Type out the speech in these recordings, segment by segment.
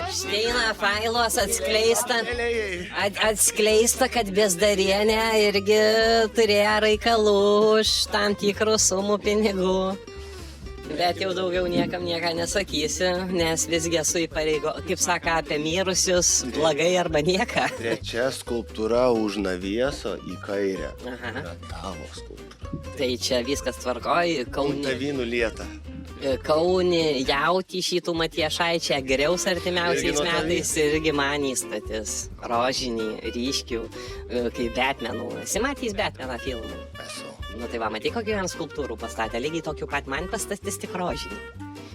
Šteina Failos atskleista, kad Bezdarienė irgi turėjo reikalų už tam tikrų sumų pinigų. Bet jau daugiau niekam nieko nesakysiu, nes visgi esu kaip sako, apie mirusius blogai arba nieką. Trečia skulptūra už Navieso į kairę. Yra tavo skulptūra. Tai čia viskas tvarkoj. Kauntavinų lieta. Kaunį jauti šitų Matiešaičią griaus artimiausiais metais irgi man įstatys. Rožinį, ryškių, kaip Batmanų. Esi matys Batmaną filmų? Esu. Nu tai va, matai, kokių jam skulptūrų pastatė. Lygiai tokių pat man pastatys tik rožinį.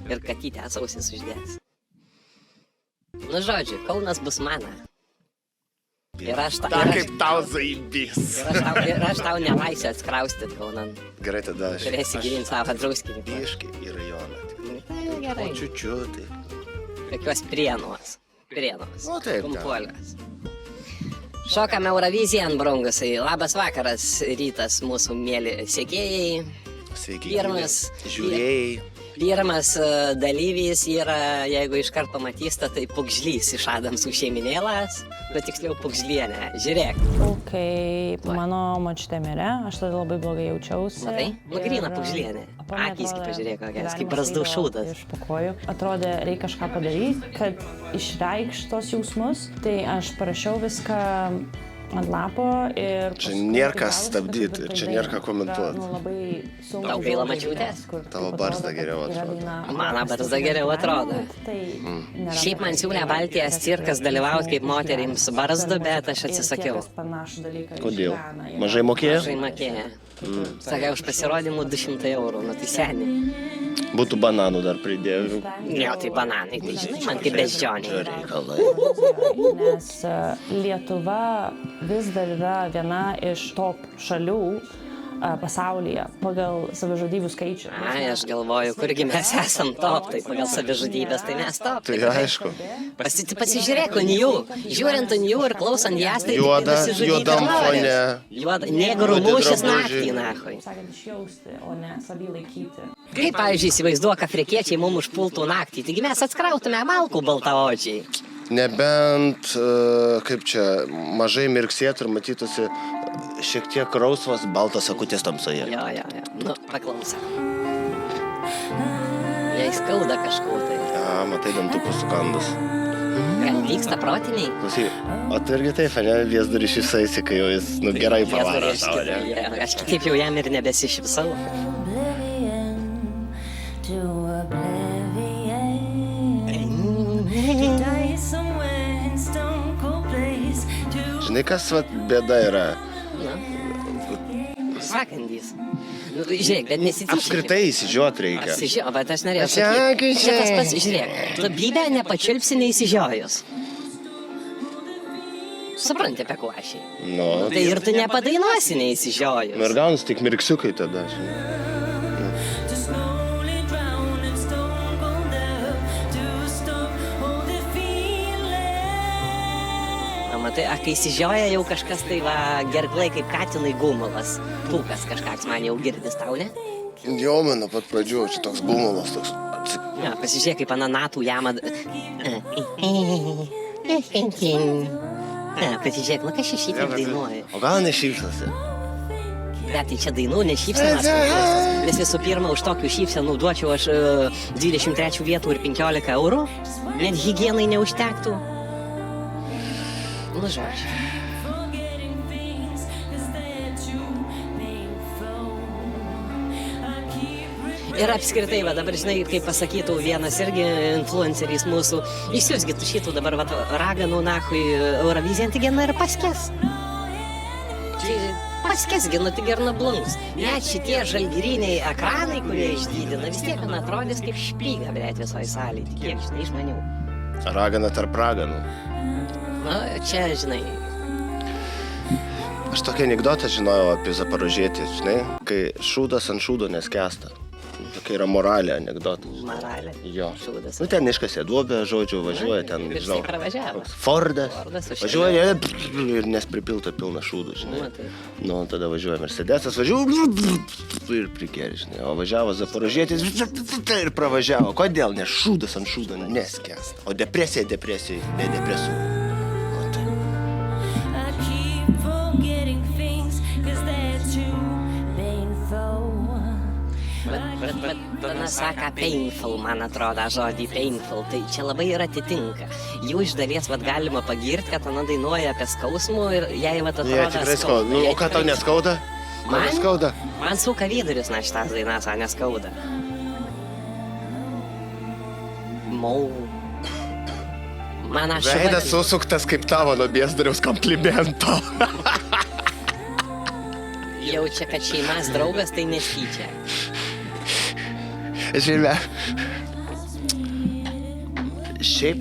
Ir katytę sausis uždės. Nu žodžiu, Kaunas bus mano. Ir aš tau nelaisiu atskraustyt Kaunan. Gerai, tada aš... Turėsi gyvint savo drauskinį. Biškį į rajoną. Gerai. O čiučiutai. Tokios Prienuos. O taip, Kumpuolios. Šokame Euroviziją, brangusiai. Labas vakaras, rytas mūsų mėly sekėjai. Sveiki, žiūrėjai. Pirmas dalyvis yra, jeigu iškart pamatysite, tai Pugžlys iš Adamsų šeiminėlas, bet tiksliau Pugžlienė. Žiūrėk. Kai mano močiutė mirė, aš tada labai blogai jaučiausi. Matai? Gryna Pugžlienė. Akys, kaip pažiūrėk, kokias, kaip brazdų šūdas. Iš po kojų. Atrodė, reikia kažką padaryti, kad išreikšt tos jausmus. Tai aš parašiau viską ant lapo ir... Čia nėra ką stabdyti, čia nėra ką komentuoti. Tau gaila mačiutės? Tavo barzda geriau atrodo. Mano barzda geriau atrodo. Šiaip man siūlė Baltijos cirkas dalyvauti kaip moterims barzdu, bet aš atsisakiau. Kodėl? Mažai mokėjo? Mažai mokėjo. Sakai, už pasirodymų 200 eurų, nu tai seniai. Būtų bananų dar pridėjau. Ne, tai bananai, tai žinai, man kaip beždžioniai. Nes Lietuva vis dar yra viena iš top šalių pasaulyje pagal savižudybių skaičių. Ai, aš galvoju, kurgi mes esam top, tai pagal savižudybės, tai mes top. Tai aišku. Pasižiūrėk ant jų, žiūrint ant jų ir klausant jas, tai juodam fone. Negrų mūšis naktį, nahui. Kaip, pavyzdžiui, įsivaizduok, afrikiečiai mums užpultų naktį, taigi mes atskrautume malkų baltaodžiai. Nebent, kaip čia, mažai mirksėtų ir matytųsi šiek tiek rausvas baltas akutės tamsoje. Jo. Nu, paklausyk. Jei skauda kažko tai. Ja, matai, dantukų sukandus. Gal vyksta protiniai? Klausyk, o tu irgi taip, ne, Viesdurį šypsaisi, kai jau jis, gerai pavaro tavo, ne? Aš kitaip jau jam ir nebesišypsau. Žinai, kas bėda yra? Sakandys. Nu, žiūrėk, bet nesityčia. Apskritai įsižiot reikia. Bet aš norėjau sakyti. Šitas pats, žiūrėk, labybę nepačiulpsi neįsižiojus. Supranti, apie kuo aš. Nu. Tai ir tu nepadainuosi neįsižiojus. Nu ir gaunasi tik mirksiukai tada, žinai. Matai, kai įsižioja jau kažkas tai va gerklai kaip katinai gumulas. Pūkas kažkaks man jau girdis tau, ne? Jo, man nuo pat pradžių, čia toks gumulas toks. Ja, pasižiūrėk, kaip ananatų jamą... Pasižiūrėk, nu kas čia šitaip dainuoja? O gal nešypsosi? Bet tai čia dainų nešypsenas. Nes visų pirma, už tokių šypsenų duočiau aš 23 vietų ir 15 eurų. Net higienai neužtektų. Nu, žodžiu. Ir apskritai, va, dabar, žinai, kaip pasakytų vienas irgi influenceris mūsų, išsiųsgi tu šitų dabar, va, raganų, nahui, Euroviziją, tai gena ir paskės. Paskėsgi, nu, tik ir nublungs. Net šitie žalgiriniai ekranai, kurie išdydina, vis tiek man atrodys kaip šplyga, bet visoje salėje, tik kiek, žinai, žmonių. Ragana tarp raganų. Nu, čia, žinai. Aš tokį anekdotą žinojau apie Zaporožietį, žinai, kai šūdas ant šūdo neskęsta. Tokia yra moralė, anekdotas. Moralė. Jo. Šūdas. Nu, ten iškasė duobę, žodžiu, važiuoja ten, Ir žinau. jisai pravažiavo. Fordas. Užšilė. Važiuoja ir nes pripilta pilna šūdų, žinai. Nu, tai. Nu, tada važiuoja Mercedesas, važiuoja ir prikėrė, žinai. O važiavo Zaporožietis ir pravažiavo. Kodėl? Nes šūdas ant šūdo neskęsta. O depresija, ne depresų. I keep forgetting things, 'cause they're too painful. Bet saka painful, man atrodo, žodį painful, tai čia labai ir atitinka. Jų iš dalies galima pagirti, kad ana dainuoja apie skausmų ir jai atrodo Jie tikrai skauda. Nu, o ką tau neskauda? Man neskauda? Man suka vidurius, na šitas dainas, o neskauda. Mau. Man aš Veidas susuktas kaip tavo nuo Biesdariaus komplimento. jaučia, kad šeimas draugas tai nestyčia. Žiūrėk. Šiaip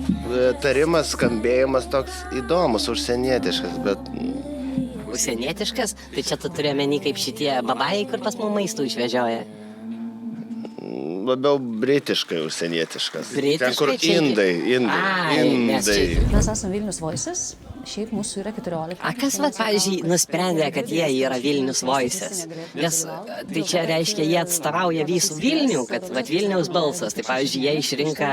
tarimas, skambėjimas toks įdomus, užsienietiškas, bet... Užsienietiškas? Tai čia tu turi omeny kaip šitie babai, kur pas mum maistų išvežioja. Labiau britiškai užsienietiškas. Britiškai Ten, kur čia- Ai, mes čia- Mes esame Vilnius Voices, šiaip mūsų yra 14. A kas, pavyzdžiui, nusprendė, kad jie yra Vilnius Voices? Nes tai čia reiškia, jie atstovauja visų Vilnių, kad Vilniaus balsas. Tai, pavyzdžiui, jie išrinka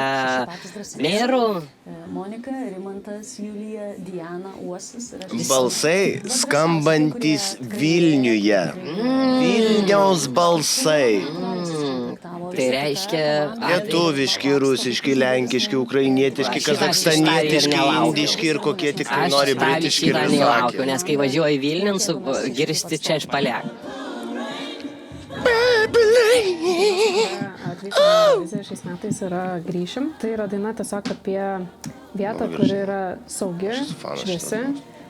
merų. Monika, Rimantas, Julija, Diana, Uosis. Balsai skambantys Vilniuje. Vilniaus balsai. Tai reiškia... Lietuviški, rusiški, lenkiški, ukrainietiški, Va, šitą kazakstanietiški, aš nelaukiau. indiški ir kokie tik tai Aš nori britiški ir šitą nelaukiu, visokie. nes kai važiuoju į Vilnių, girsti čia iš paliek. Atvykome šiais metais yra Grįšim. Tai yra daina tiesiog apie vietą, kuri yra saugi, fanas šviesi,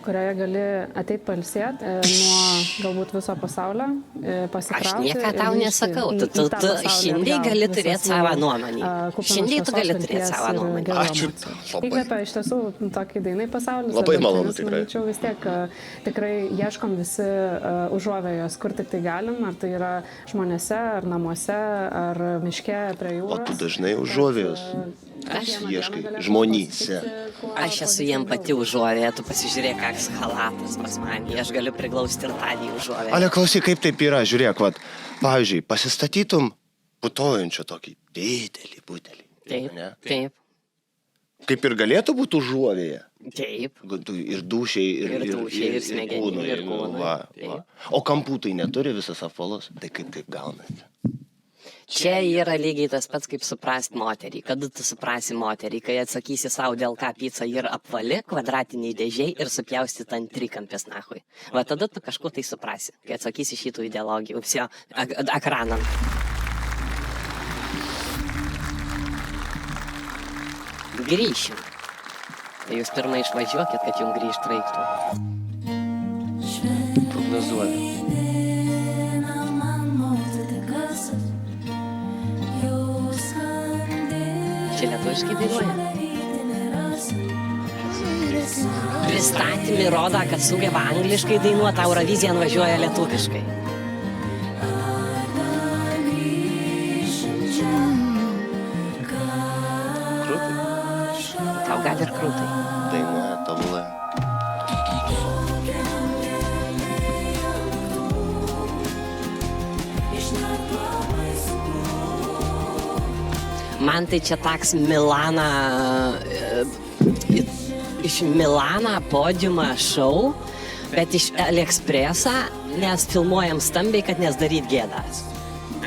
kurioje gali ateiti pailsėti nuo galbūt viso pasaulio, pasikrauti. Aš nieko tau ir grįžti nesakau. į- Tu į tą pasaulį šiandien atgal, gali visas turėti jų, savo nuomonę. kupinas Šiandien tu gali šviesos, turėti vilties savo ir nuomonę. gerų Ačiū. emocijų. Labai. Įkvepia iš tiesų tokį dainai pasaulis. Labai o malonu, dabartinis, tikrai. manyčiau, vis tiek tikrai ieškom visi užuovėjos, kur tik tai galim, ar tai yra žmonėse, ar namuose, ar miške prie O jūros. tu dažnai užuovėjos. Aš ieškai žmonyse. Aš esu jiem pati užuovėja, tu pasižiūrėk, koks halatas pas mane. Aš galiu priglausti ir tądį užuovėją. Ale, klausyk, kaip taip yra, žiūrėk, vat, pavyzdžiui, pasistatytum putojančio tokį didelį butelį. Taip, Ne? taip, Kaip ir galėtų būti užuovėja. taip. Ir dūšiai, Ir dūšiai, ir smegenį, kūnui, ir kūnui. va. Taip. O kampų tai neturi visas apvalus. Tai kaip taip gaunasi? Čia yra lygiai tas pats, kaip suprasti moterį. Kada tu suprasi moterį, kai atsakysi savo, dėl ką pica yra apvali, kvadratiniai dėžiai ir supjaustyt ant trikampės nahui. Va tada tu kažko tai suprasi, kai atsakysi šitų ideologijų. Vsio, ekranam. Grįšim. Tai jūs pirmą išvažiuokit, kad jums grįžt reiktų. Prognozuoju. Čia lietuviškai dainuoja. Pristatymai rodo, kad sugeba angliškai dainuoti, Euroviziją važiuoja lietuviškai. Krūtai. Tau gal ir krūtai. Dainuoja tobulai. Man tai čia toks iš Milano podiumą šou, bet iš AliExpressą, nes filmuojam stambiai, kad nesdaryt gėdas.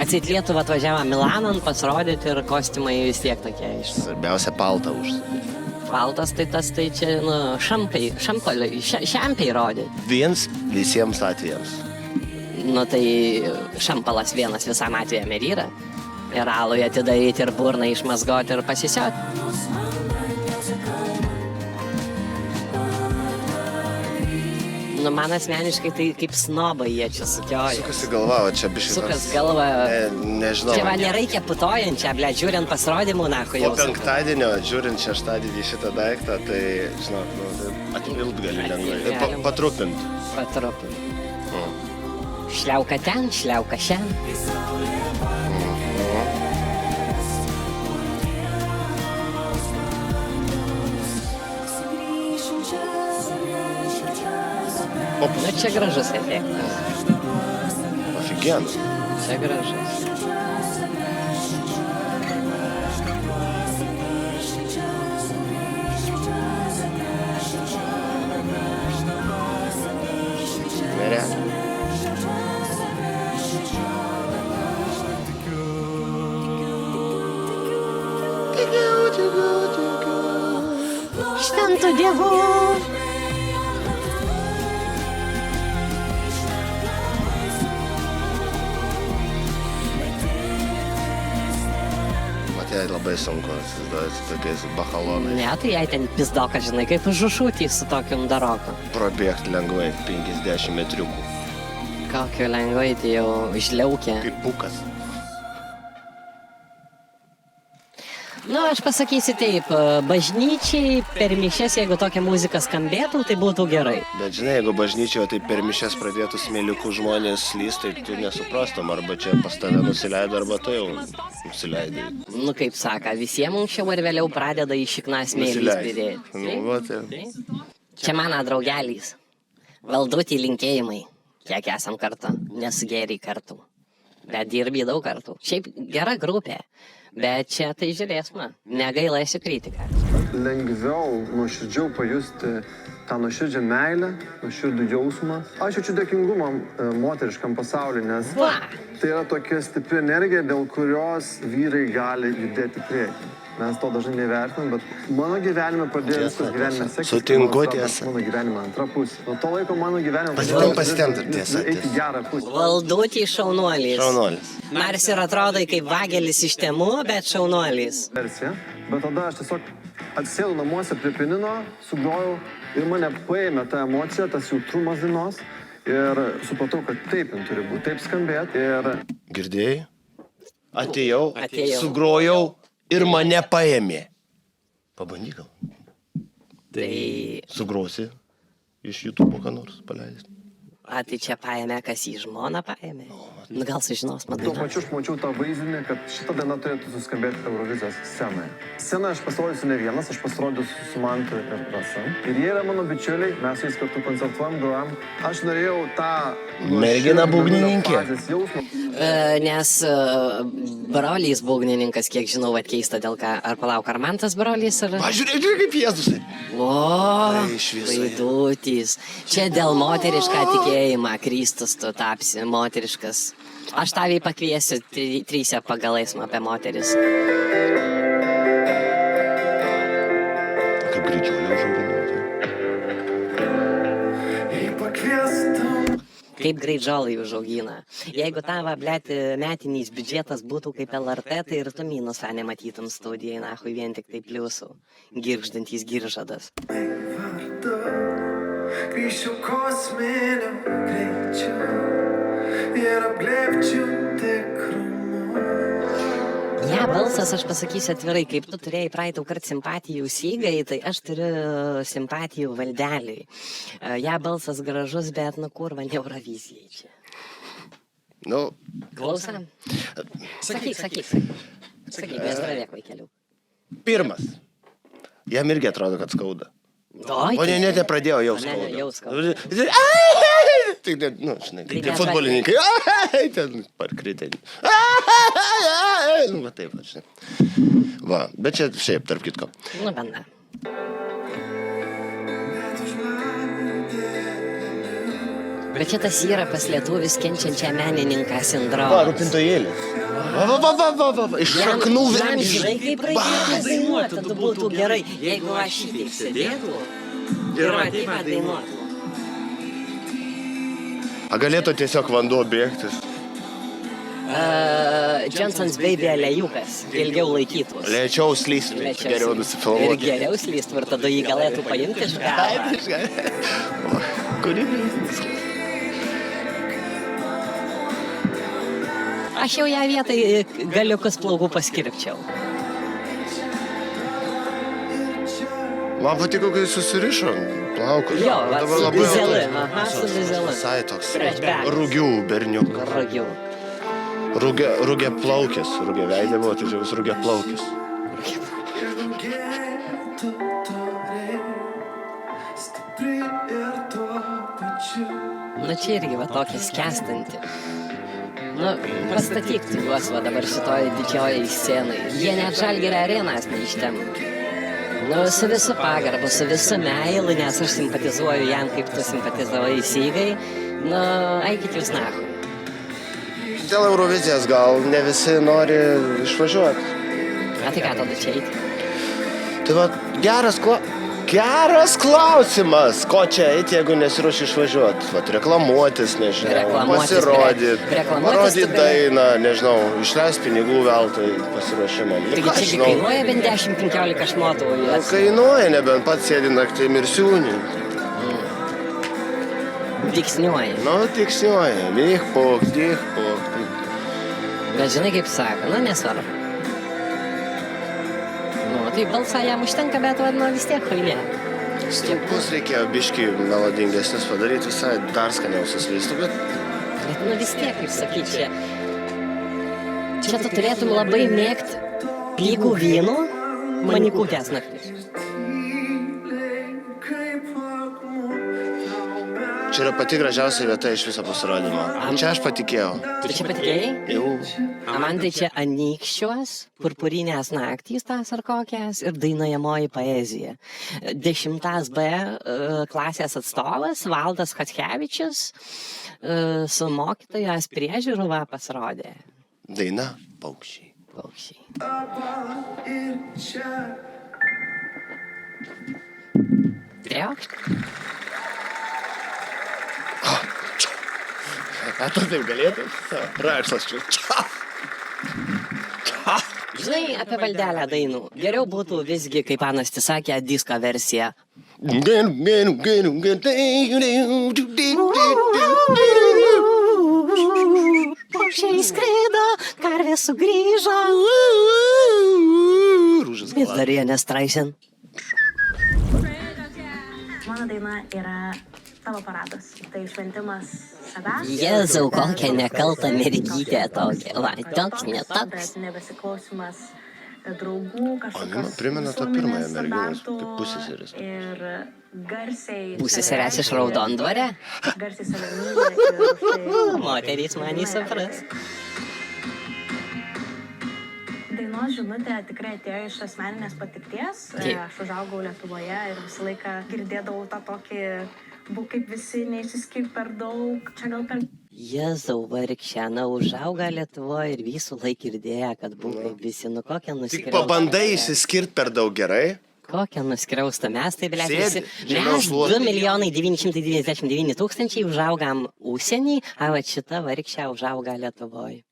Atsit Lietuvą atvažiavo Milanon pasirodyti ir kostiumai vis tiek tokie iš. Svarbiausia paltą užsidėti. Baltas tai tas, tai čia, šampiai rodė. Viens visiems atvejams. Nu tai šampalas vienas visam atvejam ir yra. Ir alui atidaryti, ir burną išmazgoti, ir pasisioti. Nu, man asmeniškai tai kaip snobai jie čia sukioja. Sukasi galva, o čia biškai. Sukas galva. Nežinau. Čia man nereikia putojančią, ble, žiūrint pasirodymų, na, ko jau. Po penktadienio, žiūrint šeštadienį šitą daiktą, tai, žinok, atvilt gali lengvai. Galim. Patrupint. Patrupin. Šliauka ten, šliauka šiandien. Nu, čia gražus efektas. Офигенно. Čia gražus. Nereально. Šventų dievų. Matai, labai sunku atsiduoti tokiais bachalonais. Ne, tai jai ten pizdoka, žinai, kaip žušutį su tokiu daroku. Prabėgti lengvai 50 metriukų. Kokio lengvai tai jau išliaukė. Kaip bukas. Nu, aš pasakysiu taip, bažnyčiai per mišes, jeigu tokia muzika skambėtų, tai būtų gerai. Bet žinai, jeigu bažnyčioje tai per mišes pradėtų smėliukų žmonės lyst, tai tu nesuprastum, arba čia pas tave nusileido, arba tu jau nusileidai. Nu, kaip saka, visiems anksčiau ar vėliau pradeda į šikną smėlį spirėti. Nu, va, tai. Čia mano draugelys. Valdutį linkėjimai, kiek esam kartu, nesugeriai kartu. Bet dirbi daug kartų. Šiaip gera grupė. Bet čia tai žiūrėsime, negailėsiu kritiką. Lengviau, nuoširdžiau pajusti tą nuoširdžią meilę, nuoširdų jausmą. Aš jaučiu dėkingumą moteriškam pasauliu, nes Va. tai yra tokia stipri energija, dėl kurios vyrai gali judėti priekį. Mes to dažnai nevertinam, bet mano gyvenime pradėjo viskas gyvenime seksis. Sutinku, tiesa. Mano gyvenime antra pusė. Nuo to laiko mano gyvenime Pasitempt, tiesa. eiti gerą pusę. Valdutį šaunuolis. Šaunuolis. Nors ir atrodai kaip vagelis iš temų, bet šaunuolis. Versija. Bet tada aš tiesiog atsėdau namuose prie pianino, sugrojau ir mane paėmė ta emocija, tas jautrumas dainos ir supratau, kad taip jin turi būti, taip skambėti ir... Girdėjai? Atėjau, Atėjau. sugrojau ir mane paėmė. Pabandyk gal. Tai... Sugrosi iš YouTube ką nors paleisti. A, tai čia paėmė, kas į žmoną paėmė. Nu, gal sužinos, man Tuo pačiu aš mačiau tą vaizdinį, kad šita daina turėtų suskambėti Eurovizijos scenoje. Scenoje aš pasirodysiu ne vienas, aš pasirodysiu su Mantu ir Rasa. Ir jie yra mano bičiuliai, mes su jais kartu koncertuojam, grojam. Aš norėjau tą... Mergina būgnininkė. fazės jausmą. Nes brolys būgnininkas, kiek žinau, atkeista dėl ką. Ar palauk, ar man tas brolys ar... Pažiūrėk, kaip Jėzus. O, Tai šviesoje. vaidutys. Čia dėl moterišką tikėjimą, Kristus tu tapsi moteriškas. Aš tavį pakviesiu trysia pagalais apie moteris. Kaip greičiau užauginau. Kaip greidžolai užaugina. Jeigu tavo, blėt, metiniais biudžetas būtų kaip LRT, tai ir tu minusą nematytum studijai, nahui, vien tik tai pliusų. Girgždantys giržadas. Grįžčiau kosminiu greičiu ir apglėbčiau tikrumu. Ja, balsas, aš pasakysiu atvirai, kaip tu turėjai praeitą kartą simpatijų sygai, tai aš turiu simpatijų valdeliui. Ja, balsas gražus, bet nu kurva, ne Eurovizijai čia. Nu, Klausam? Sakyk, mes pradėk vaikeliu. pirmas. Jam irgi atrodo, kad skauda. Oi, O ne, net nepradėjo jau Ne, skauda. jau skauda. Tai, nu, žinai, Tai kaip mes futbolininkai. Ten parkritė. Nu, va taip, va, žinai. Va, bet čia šiaip, tarp kitko. Nu, benda. Bet čia tas yra pas lietuvis kenčiančią menininką Va, sindromą. rūpintojėlis. Va, iš šaknų Jam, žinai, kaip reikėtų Bas! dainuoti, tada būtų gerai. Jeigu aš šitaip sėdėtų ir man taip pat dainuotų. A galėtų tiesiog vanduo bėgtis. Johnson's Baby alėjukas ilgiau laikytus. Lėčiau slystų, Lėčiau geriau slystų. nusifilmuoti. Ir geriau slystų, ir tada jį galėtų paimti iš galo. Kūrybinis. Aš jau ją vietai galiukus plaukų paskirpčiau. Man patiko, kai susirišo plaukus. Jo, va, Dabar su labai dizelu, toks- aha, su dizelu. Visai toks Flashback. rugių berniukas. Ragiau. Rūgė plaukės. Rūgė veidė buvo, tai čia vis rūgė plaukės. Stipri ir tuo pačiu. Nu, čia irgi va tokia skęstanti. Nu, pastatyk tu juos va dabar šitoj didžiojai scenai. Jie net Žalgirio arenas neištem. Nu, su visu pagarbu, su visu meilu, nes aš simpatizuoju jam, kaip tu simpatizavai Sygai. Nu, eikit jūs nahu. Dėl Eurovizijos gal ne visi nori išvažiuoti. A tai ką tada čia eiti? Tai va, geras klausimas. Ko čia eiti, jeigu nesiruoši išvažiuoti? Vat reklamuotis, nežinau, Reklamuotis, pasirodyti, parodyti tu gali. dainą, nežinau, išleis pinigų veltui pasiruošimam. Nu, Taigi ką aš čia žinau. kainuoja bent 10-15 šmotų. Nu, kainuoja, nebent pats sėdi naktim ir siūni. Diksniuoja. Nu, tiksniuoja. Dych, pok. Bet žinai, kaip sako, nu nesvarbu. Nu, tai balsą jam užtenka, bet vadinu vis tiek huilė. Stulpus reikėjo biškį melodingesnis padaryti, visai dar skaniausias listų, bet Bet nu vis tiek, kaip sakyt, čia tu turėtum labai mėgti pygų vynų, manikutės naktis. čia yra pati gražiausia vieta iš viso pasirodymo. Čia aš patikėjau. Tu čia patikėjai? Jau. A man tai čia anykščios, purpurinės naktys tas ar kokias ir dainuojamoji poezija. 10 B klasės atstovas Valdas Chatkevičius su mokytojas priežiūrų pasirodė. Daina Paukščiai. Paukščiai. Triaukšt. A tu taip galėtum? Raštas čia. Žinai apie Valdelę dainų. Geriau būtų visgi, kaip Anastis sakė, disko versija. Paukščiai skrido, karvė sugrįžo. Rūžas Vis Darienė Straisen. Mano daina yra tavo paradas. Tai šventimas savęs. Jėzau, kokia nekalta mergytė tokia. Va, toks, ne toks. Bet nebesiklausimas draugų, kažkokios man primena tą pirmąją merginą, kaip pusseserės. Ir garsiai... Pusseserės iš Raudondvare? Garsiai save myli ir už tai... Moterys man įsipras. Dainos žinutė tikrai atėjo iš asmeninės patirties. Taip. Aš užaugau Lietuvoje ir visą laiką girdėdavau tą tokį, būk kaip visi, neišsiskirk per daug, čia gal per... Jėzau, vargšena, užauga Lietuvoje ir visų laik girdėjo, kad buvo kaip visi. Nu, kokią Tik nuskriaustą. pabandai išsiskirt per daug gerai. Kokią nuskriaustą. Mes tai, blėt, Sėdi, visi. žemiau Mes sluoksnio. 2 999 000 užaugam užsienį, o va šita vargšė užauga Lietuvoje.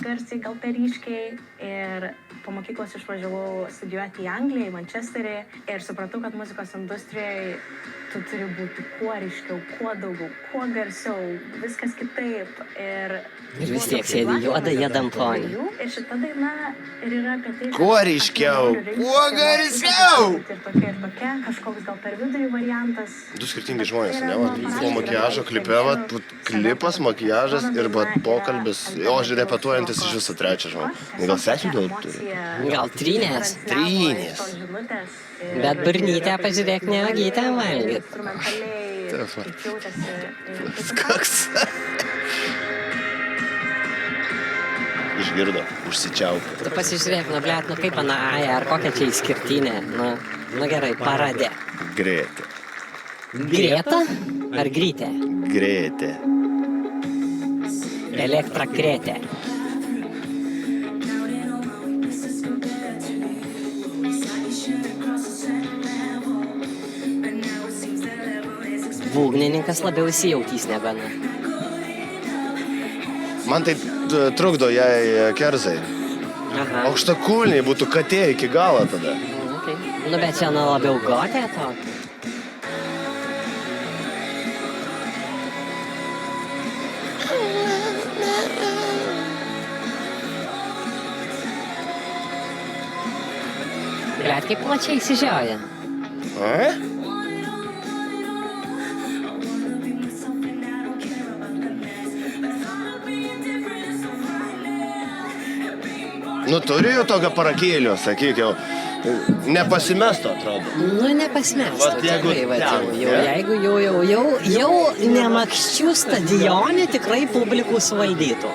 Garsiai, gal per ryškiai ir po mokyklos išvažiavau studijuoti į Angliją, į Manchesterį ir supratau, kad muzikos industrijoje tu turi būti kuo ryškiau, kuo daugiau, kuo garsiau, viskas kitaip ir vis tiek sėdi juoda juodam fone. Ir šita daina ir yra apie tai, Kuo ryškiau, kuo garsiau. Ir tokia, kažkoks gal per vidurį variantas. Du skirtingi žmonės, ne? Vat, po makiažo klipe, vat, klipas, makiažas ir vat, pokalbis. O, aš repetuojantis iš viso trečią žmogų. Gal sesių gal turi? Gal trynės? Trynės. Bet burnytę pažiūrėk, neogytę valgyt. Taip, va. Koks? Koks? Išgirdo, užsičiaupė. Tu pasižiūrėk, nu blėt, nu kaip Anaja, ar kokia čia išskirtinė. Nu gerai, paradė. Grėtė. Grėta ar Grytė? Grėtė. Elektra Krėtė. Būgnininkas labiau įsijautys nebena. Man tai trukdo jai kerzai. Aha. Aukštakulniai būtų katė iki galo tada. Okay. Nu bet čia nu labiau gotė to. Blet, kaip plačiai įsižioja. A? Nu turi jau tokio parakėlio, sakyk jau. Nepasimestų, atrodo. Nu, nepasimestų. Vat jeigu tikrai, vat, ten, jeigu jau nemakščių stadionė tikrai publikų suvaldytų.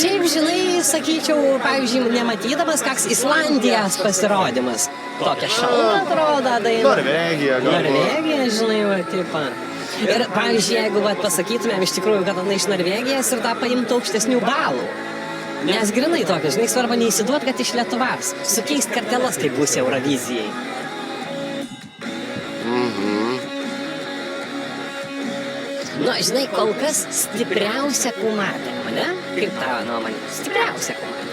Šiaip, žinai, sakyčiau, pavyzdžiui, nematydamas, koks Islandijos pasirodymas. Tokia šalta atrodo daina. Norvegija, gal. Norvegija, žinai, va, tipo. Ir, pavyzdžiui, jeigu va, pasakytumėm iš tikrųjų, kad jinai iš Norvegijos ir tą paimtų aukštesnių balų. Nes grinai tokia, žinai, svarbu neįsiduot, kad iš Lietuvos. Sukeist kartelas, kaip bus Eurovizijai. Nu, žinai, kol kas stipriausia kumatė, ne? Kaip tavo nuomonė? Stipriausia kumatė.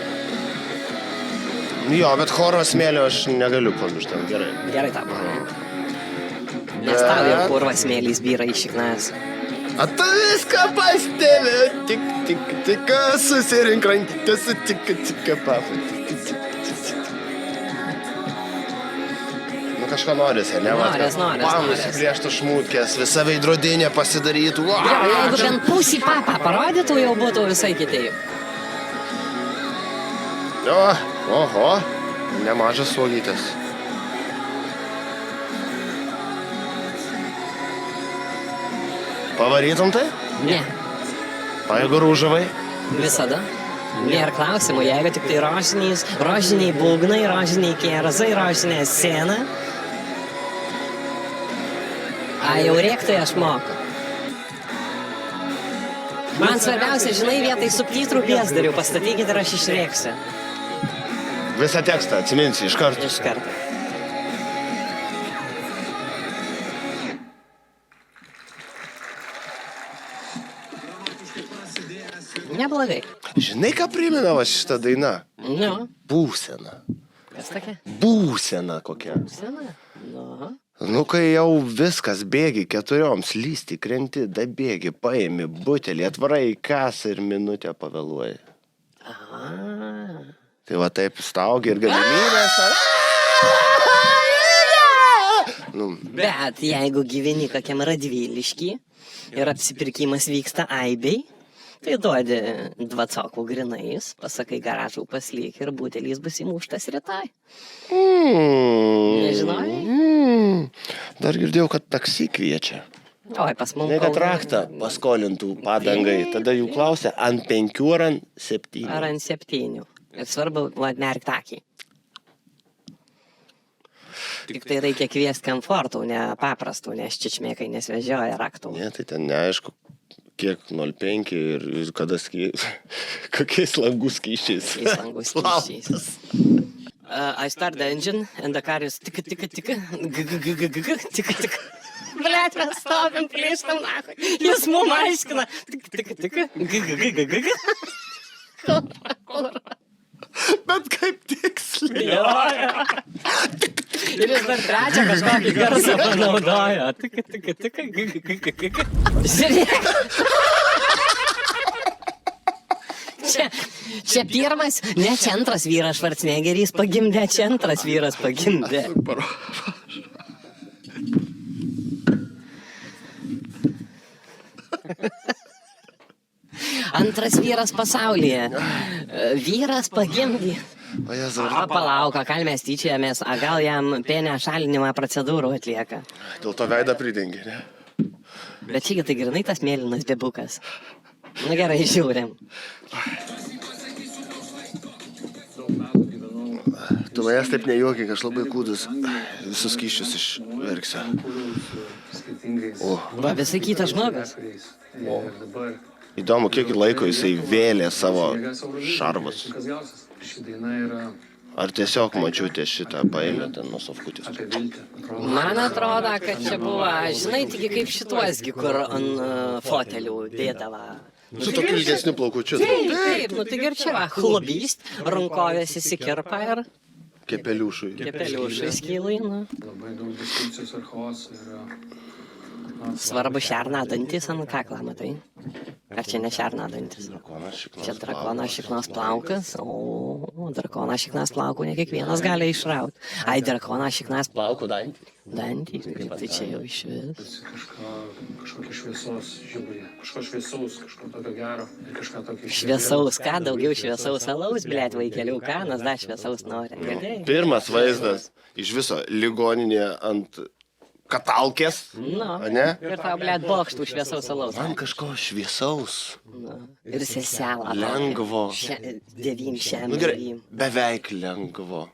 Jo, bet choro smėlio aš negaliu pamiršti. Gerai. Gerai tavo. Nes tau jau purva smėlys byra iš šiknas. A tu viską pastebi, tik susirink rankytes, tik papą. Nu kažko norisi, ne? Noris. Nusiplėštų šmutkės, visa veidrodinė pasidarytų. Jo, jeigu bent pusį papą parodytų, jau būtų visai kitaip. Oho, nemažas suolytės. Pavarytum tai? Ne, O jeigu rūžavai? visada. Nėra klausimų, jeigu tik tai rožiniai būgnai, rožiniai kerzai, rožinė scena. Jau rėktai aš moku. Man svarbiausia, žinai, vietai subtitrų piesdarių pastatykit ir aš išrėksiu. Visą tekstą atsiminsi iš karto. Iš karto. Neblogai. Žinai, ką primena va šitą dainą? Nu, Būsena. kas tokia? Būsena kokia. Sena? Nu. Nu, kai jau viskas bėgi keturioms, lysti, krenti, dabėgi, paimi butelį, atvarai į kasą ir minutę pavėluoji. Aha. Tai va taip staugia ir galimybės. Nu, Bet jeigu gyveni kokiam Radvilišky ir apsipirkimas vyksta aibei, tai duodi 2 cokų grinais, pasakai garažų paslyk ir butelis bus įmuštas rytoj. Nežinojai? Dar girdėjau, kad taksi kviečia. Oi, pas mum. Ne, kad raktą paskolintų padangai. Tada jų klausia, ant 5 ar ant 7. Ar ant 7. Ir svarbu, merkt akį. Tik tai reikia kviesti komfortų, ne paprastų, nes čičmėkai nesvežioja raktų. Ne, tai ten neaišku, kiek 0,5 ir kada kokiais langų skysčiais. Kokiais langų skysčiais. I start the engine and the car is tika. Blet, mes stovim, plėštam nahui. Jis mum aiškina. Tika. Bet kaip tiksliai. Jo. Ir jis dar trečią kažkokį garsą panaudojo. Tika. Žiūrėk. Čia pirmas, ne čia antras vyras Švarcnegeris pagimdė, čia antras vyras pagimdė. Antras vyras pasaulyje. Vyras pagimdė. O Jėzau. Palauk, gal mes tyčiamės, gal jam penę šalinimą procedūrų atlieka. Dėl to veidą pridengi, ne? Bet čia tai grinai tas mėlynas bebukas. Na gerai, žiūrim. Tu manęs taip nejuokink, aš labai kūdus visus kyščius išverksiu. Va, visai kitas žmogus. Įdomu, kiek laiko jisai vėlė savo šarvus. Ar tiesiog mačiutė šitą paėmė ten nuo sofkutės? Man atrodo, kad čia buvo, žinai, tik kaip šituosgi, kur ant fotelių dėdavo. Su tokiu ilgesniu plaukučiu. Taip, nu tai ir čia va, chlobyst, rankovės įsikirpa ir Kepeliušui. kepeliušai skylai, nu. Labai daug diskusijos ar chaoso yra Svarbu šerną dantis ant kaklą, matai? Ar čia ne šerną dantis? Drakonas šiknos. Čia drakonas šiknos plaukas, o drakonas šiknos plaukų ne kiekvienas gali išrauti. Ai, drakonas šiknos Plaukų dantį. dantys, tai čia jau iš vis. Kažkokia šviesos žiburė, kažko šviesaus, kažko tokio gero ir kažką tokio Šviesaus, ką daugiau šviesaus alaus, blėt, vaikelių, ką, nas dar šviesaus nori. Girdėjai? Pirmas vaizdas iš viso ligoninė ant katalkės, Nu, ne? ir tau, blėt, bokštų šviesaus alaus. Man kažko šviesaus. Nu, ir seselą. Lengvo. 9 šiam. Nu gerai, beveik lengvo.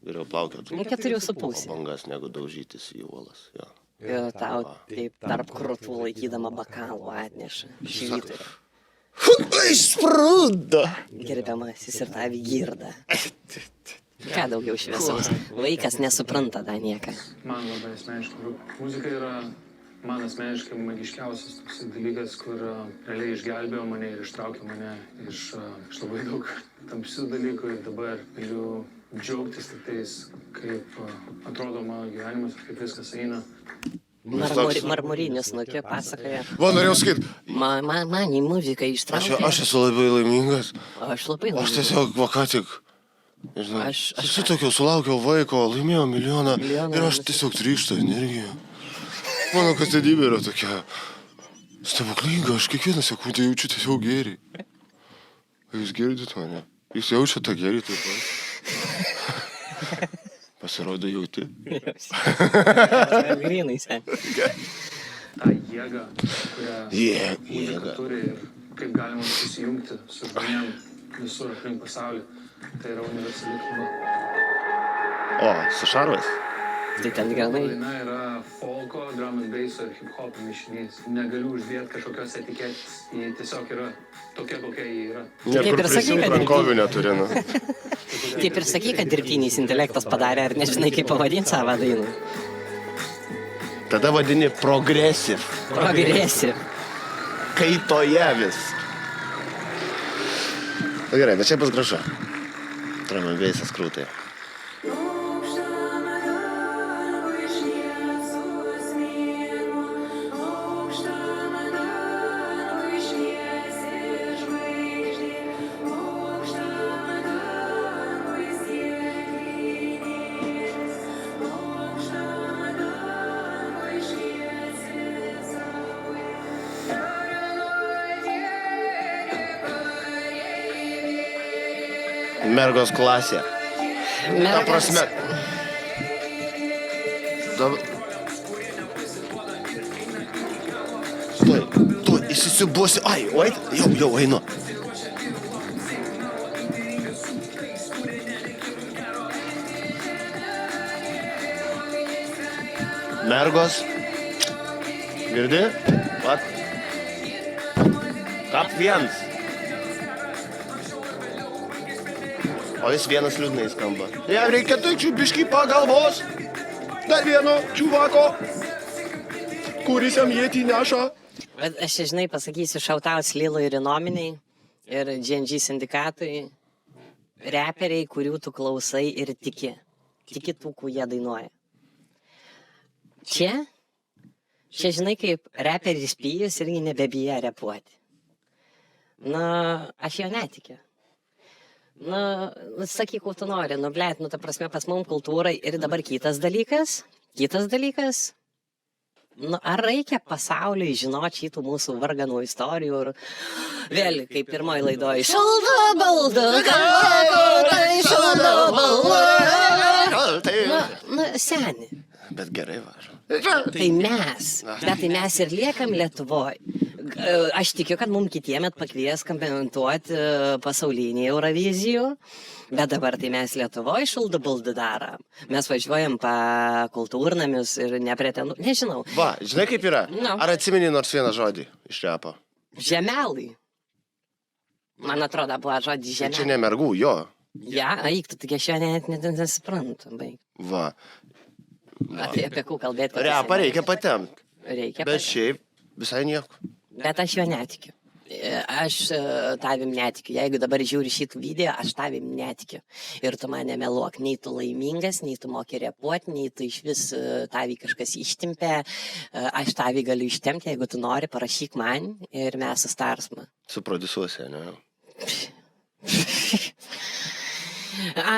Geriau plaukiot. Nu, 4,5. Bangas negu daužytis į uolas. Jo. Ir tau taip tarp krūtų laikydama bakalų atneša. Švyturį. Išsprūdo. Gerbiamasis ir tavi girda. Ką daugiau šviesaus? Vaikas nesupranta tą nieką. Man labai asmeniškai. Muzika yra man asmeniškai magiškiausias toks dalykas, kur realiai išgelbėjo mane ir ištraukė mane iš labai daug tamsių dalykų ir dabar galiu džiaugtis tik tais, kaip atrodo mano gyvenimas ir kaip viskas eina. Marmurinis nukė pasakoja. Va, norėjau sakyti, Man į muziką ištraukė. aš esu labai laimingas. Aš labai Aš laimingas. tiesiog, va, ką tik, nežinau, susitokiau, sulaukiau vaiko, laimėjau milijoną ir aš tiesiog trykštu energiją. Mano kasdienybė yra tokia stebuklinga, aš kiekvieną sekundę jaučiu tiesiog gėrį. Jūs girdite mane? Jūs jaučiate tą gėrį taip pat? Pasirodo jauti. Grinai sen. Ta jėga, kurią muzika Jėga. turi ir kaip galima susijungti su žmonėm visur aplink pasaulį, tai yra universali kalba. O, su šarvais? Tai ten granai. Daina yra folko, drum and basso ir hip-hop mišinys. Negaliu uždėti kažkokios etiketės, ji tiesiog yra tokia, kokia ji yra. Taip ir sakai, kad rankovių neturi, nu. Taip ir sakai, kad dirbtinis intelektas padarė, ar nežinai, kaip pavadinti savo dainą. Tada vadini progresiv. Progresi. Kaitoje vis. Na gerai, bet čia bus gražu. Drum and bassas krūtai. Mergos klasė. Ta prasme. Tu įsisiubuosi. Ai, oi, jau einu. Mergos. Girdi? Vat. Kap viens. O jis vienas liūdnai skamba. Jam reikia tai čiubiškai pagalvos. Dar vieno čiuvako, kuris jam jėtį neša. Bet aš čia, žinai, pasakysiu, šautauts Lilo ir Inominiai ir GNG sindikatai, reperiai, kurių tu klausai ir tiki. Tiki tų, kuo jie dainuoja. Čia, žinai, kaip reperis Pijus irgi nebebija repuoti. Na, aš jo netikiu. Na, sakyk, ko tu nori, nu, blėt, nu, ta prasme, pas mum kultūrai ir dabar kitas dalykas, nu, ar reikia pasauliui žinoti šitų mūsų varganų istorijų ir vėl, kaip pirmoji laidoje, šalda balda, tai šalda balda. Na, seni. Bet gerai važiuoju. Tai mes ir liekam Lietuvoje. Aš tikiu, kad mums kitiemet pakvies komentuoti pasaulinį Eurovizijų, bet dabar tai mes Lietuvoje šuldabuldų darom. Mes važiuojam pa kultūrnamius ir nežinau. Va, žinai kaip yra? No. Ar atsimeni nors vieną žodį iš repo? Žemelai. Man atrodo, buvo žodis Čia žemelai. ne mergų, jo. Ja, eik, tu tik aš jo net nesuprantu. Va. Apie ką kalbėti. Repą reikia patempt. Reikia. Bet šiaip visai nieko. Bet aš jo netikiu. Aš tavim netikiu. Jeigu dabar žiūri šitą video, aš tavim netikiu. Ir tu mane meluok, nei tu laimingas, nei tu moki repuoti, nei tu iš vis tavį kažkas ištimpė. Aš tavį galiu ištemti, jeigu tu nori, parašyk man ir mes sustarsime. Suprodusuosi, ne?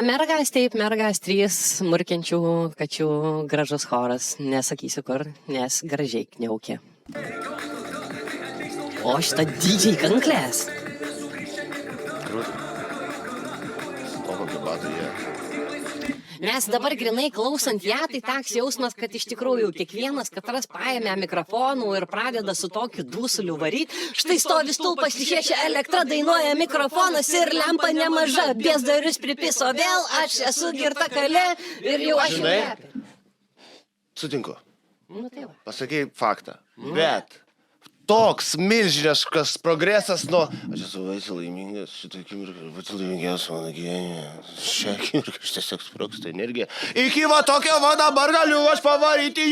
Mergas taip, mergas 3 murkiančių kačių gražus choras. Nesakysiu kur, nes gražiai kniaukė. O šitą didžiai kanklės. O kokie batai jie. Nes dabar grinai klausant ją, tai toks jausmas, kad iš tikrųjų kiekvienas katras paėmė mikrofonų ir pradeda su tokiu dusuliu varyti. Štai stovi stulpas, šviečia elektra, dainuoja mikrofonas ir lempa nemaža. Biesdarius pripiso vėl, aš esu girta kalė ir jau aš jau nepi. Sutinku. Nu tai va. Pasakei faktą. Bet toks milžiniškas progresas nuo... Aš esu vaisiu laimingas, šitą akimirką, pati laimingiausia mano gyvenime. Šią akimirką aš tiesiog sprogstu energiją. Iki va tokio va dabar galiu aš pavaryti...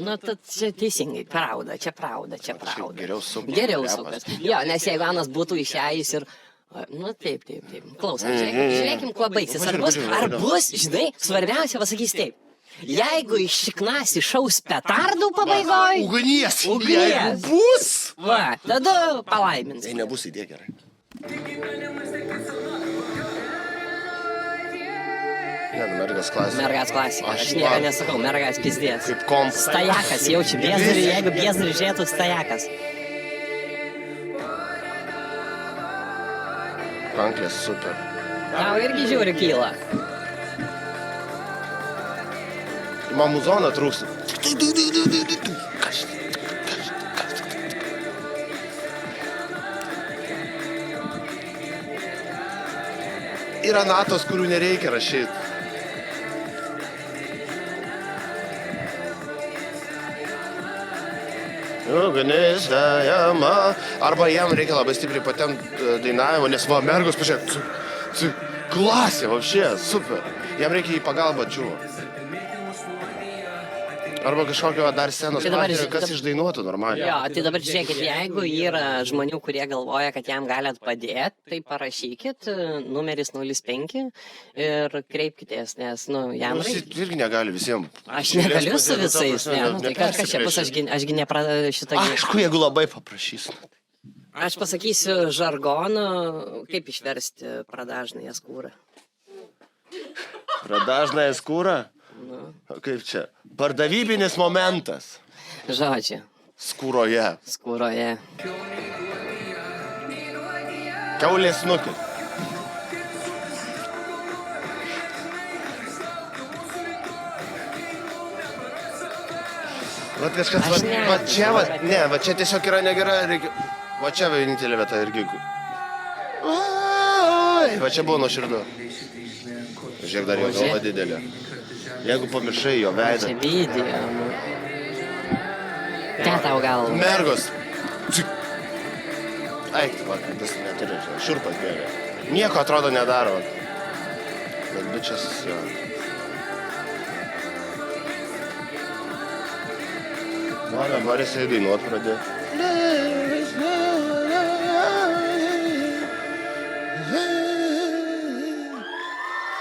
Nu, tad čia teisingai, pravda, čia pravda. Geriau sukas. Geriau sukas. Jo, nes jeigu Anas būtų išėjęs ir... Nu, taip. Klausom, žiūrėkim, kuo baigsis. Ar bus, žinai, svarbiausia pasakys taip. Jeigu iššiknas išaus petardų pabaigoj... Ugnies! Jeigu bus... Va, tada palaimins. Tai nebus idėja gerai. Ne, mergas klasika. Mergas klasika. Aš nieko nesakau, mergas pizdės. Kaip kompas. Stajakas, jaučiu biezdarį, jeigu biezdarį žiūrėtų stajakas. Kanklės super. Tau irgi žiūri kyla. Man muzoną trūksta. Yra natos, kurių nereikia rašyti. Arba jam reikia labai stipriai patemti dainavimo, nes va, mergos pažiūrėk, klasė, vapšė, super. Jam reikia į pagalbą čiūvo. Arba kažkokio dar scenos partnerio, kas išdainuotų normaliai. Jo, tai dabar žiūrėkit, jeigu yra žmonių, kurie galvoja, kad jam galit padėti, tai parašykit numeris 05 ir kreipkitės, nes, jam reikia. Jis irgi negali visiems. Aš negaliu su visais, ne, tai kas čia bus, ašgi nepradeda šitą gyvenimą. Aišku, jeigu labai paprašys. Aš pasakysiu žargoną, kaip išversti pradažnąją skūrą. Pradažnąją skūrą? Kaip čia? Pardavybinis momentas. Žodžiu. Skūroje. Skūroje. Kiaulės snukis. Vat kažkas, va čia, va čia tiesiog yra negera, va čia vienintelė vieta irgi. Va čia buvo nuoširdu. Žiūrėk, dar jo galva didelė. Jeigu pamiršai jo veidą. Čia video. Ką tau galva? Mergos. Eik, va, tas neturi, šiurpas bėga. Nieko atrodo nedaro. Bet bičias, jo. Va, dabar jisai dainuot pradėjo.